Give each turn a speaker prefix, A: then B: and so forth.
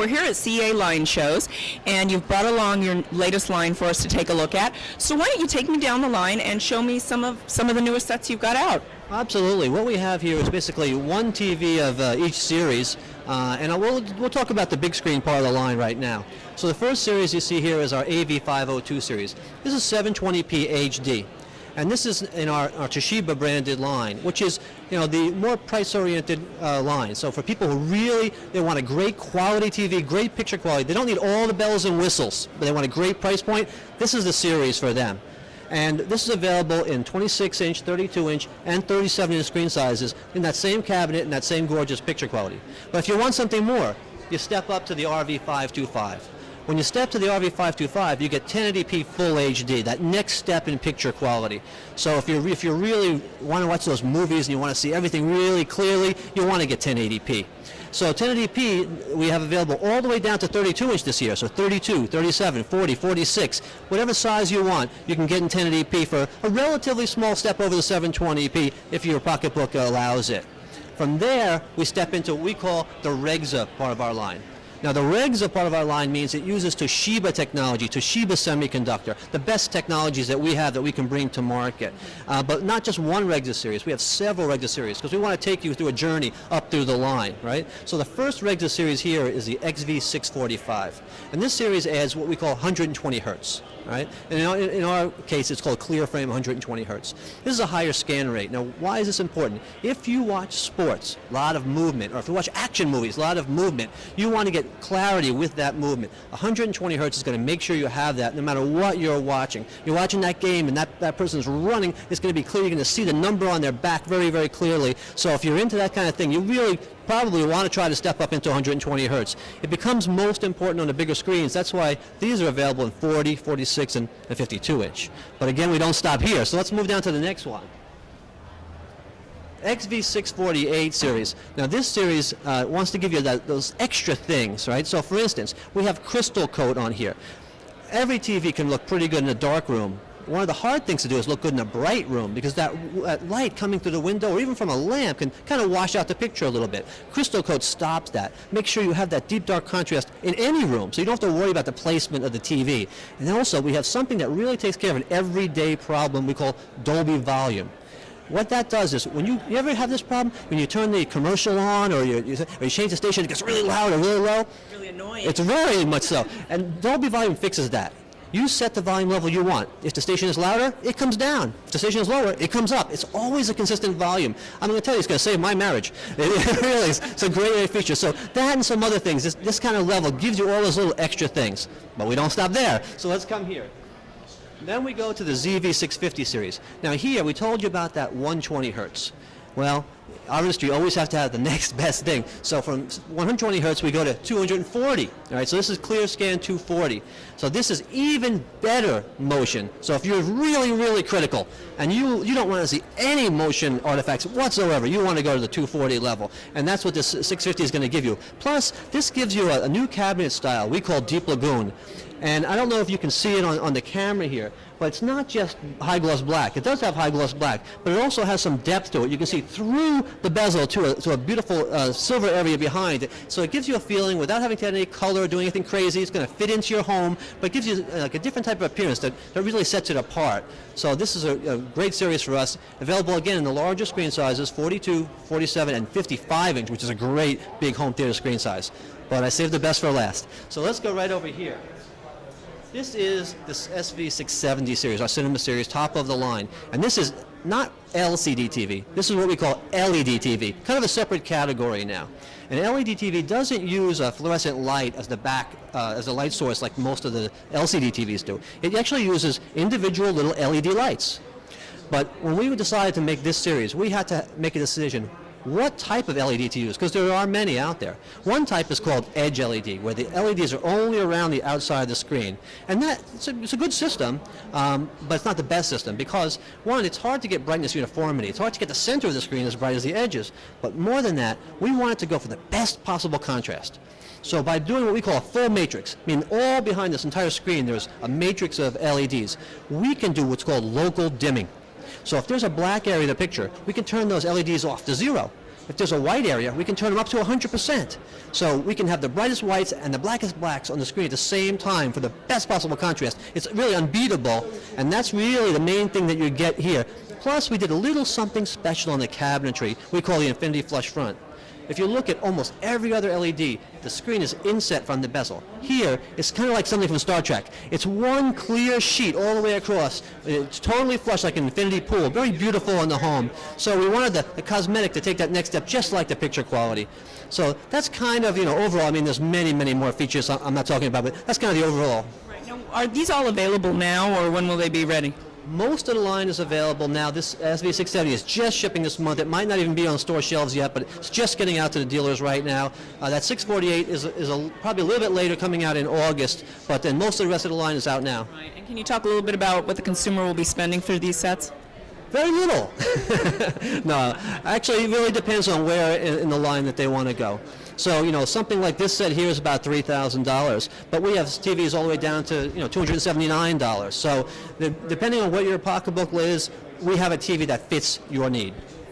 A: we're here at CEA Line Shows, and you've brought along your latest line for us to take a look at. So why don't you take me down the line and show me some of the newest sets you've got out?
B: Absolutely. What we have here is basically one TV of each series, and we'll talk about the big screen part of the line right now. So the first series you see here is our AV502 series. This is 720p HD. And this is in our Toshiba branded line, which is, the more price-oriented line. So for people who really, they want a great quality TV, great picture quality, they don't need all the bells and whistles, but they want a great price point, this is the series for them. And this is available in 26-inch, 32-inch, and 37-inch screen sizes in that same cabinet and that same gorgeous picture quality. But if you want something more, you step up to the RV525. When you step to the RV525, you get 1080p full HD, that next step in picture quality. So if you really want to watch those movies and you want to see everything really clearly, you want to get 1080p. So 1080p we have available all the way down to 32-inch this year. So 32, 37, 40, 46, whatever size you want, you can get in 1080p for a relatively small step over the 720p if your pocketbook allows it. From there, we step into what we call the Regza part of our line. Now, the Regza part of our line means it uses Toshiba technology, Toshiba semiconductor, the best technologies that we have that we can bring to market. But not just one Regza series. We have several Regza series because we want to take you through a journey up through the line, right? So the first Regza series here is the XV645. And this series adds what we call 120 hertz. Right? And in our case, it's called clear frame 120 hertz. This is a higher scan rate. Now, why is this important? If you watch sports, a lot of movement, or if you watch action movies, a lot of movement, you want to get clarity with that movement. 120 hertz is going to make sure you have that no matter what you're watching. You're watching that game and that person's running, it's going to be clear. You're going to see the number on their back very, very clearly. So if you're into that kind of thing, you really probably want to try to step up into 120 hertz. It becomes most important on the bigger screens. That's why these are available in 40, 46, and 52-inch. But again, we don't stop here. So let's move down to the next one. XV648 series. Now this series wants to give you those extra things, right? So for instance, we have crystal coat on here. Every TV can look pretty good in a dark room. One of the hard things to do is look good in a bright room because that light coming through the window or even from a lamp can kind of wash out the picture a little bit. Crystal coat stops that. Make sure you have that deep dark contrast in any room so you don't have to worry about the placement of the TV. And also we have something that really takes care of an everyday problem we call Dolby volume. What that does is, when you ever have this problem, when you turn the commercial on or you change the station, it gets really loud or really low.
A: Really annoying.
B: It's very much so. And Dolby volume fixes that. You set the volume level you want. If the station is louder, it comes down. If the station is lower, it comes up. It's always a consistent volume. I'm going to tell you, it's going to save my marriage. It really is. It's a great feature. So that and some other things, this kind of level gives you all those little extra things. But we don't stop there. So let's come here. Then we go to the ZV650 series. Now here, we told you about that 120 hertz. Well, our industry always have to have the next best thing. So from 120 hertz, we go to 240. All right, so this is clear scan 240. So this is even better motion. So if you're really, really critical and you don't want to see any motion artifacts whatsoever, you want to go to the 240 level. And that's what this 650 is going to give you. Plus, this gives you a new cabinet style we call Deep Lagoon. And I don't know if you can see it on the camera here, but it's not just high gloss black. It does have high gloss black, but it also has some depth to it. You can see through the bezel to a beautiful silver area behind it. So it gives you a feeling without having to add any color or do anything crazy. It's going to fit into your home, but it gives you like a different type of appearance that really sets it apart. So this is a great series for us. Available again in the larger screen sizes, 42, 47, and 55-inch, which is a great big home theater screen size. But I saved the best for last. So let's go right over here. This is this SV670 series, our cinema series, top of the line. And this is not LCD TV. This is what we call LED TV, kind of a separate category now. And LED TV doesn't use a fluorescent light as the as a light source like most of the LCD TVs do. It actually uses individual little LED lights. But when we decided to make this series, we had to make a decision. What type of LED to use, because there are many out there. One type is called Edge LED, where the LEDs are only around the outside of the screen. And it's a good system, but it's not the best system, because one, it's hard to get brightness uniformity. It's hard to get the center of the screen as bright as the edges. But more than that, we wanted to go for the best possible contrast. So by doing what we call a full matrix, meaning all behind this entire screen there's a matrix of LEDs, we can do what's called local dimming. So if there's a black area in the picture, we can turn those LEDs off to zero. If there's a white area, we can turn them up to 100%. So we can have the brightest whites and the blackest blacks on the screen at the same time for the best possible contrast. It's really unbeatable, and that's really the main thing that you get here. Plus, we did a little something special on the cabinetry we call the Infinity Flush Front. If you look at almost every other LED, the screen is inset from the bezel. Here, it's kind of like something from Star Trek. It's one clear sheet all the way across. It's totally flush like an infinity pool. Very beautiful in the home. So we wanted the cosmetic to take that next step, just like the picture quality. So that's kind of, overall, I mean, there's many, many more features I'm not talking about, but that's kind of the overall.
A: Right. Now, are these all available now, or when will they be ready?
B: Most of the line is available now. This SV670 is just shipping this month. It might not even be on store shelves yet, but it's just getting out to the dealers right now. That 648 is probably a little bit later, coming out in August, but then most of the rest of the line is out now.
A: Right. And can you talk a little bit about what the consumer will be spending for these sets?
B: Very little. No, actually, it really depends on where in the line that they want to go. So, something like this set here is about $3,000, but we have TVs all the way down to, $279. So, depending on what your pocketbook is, we have a TV that fits your need.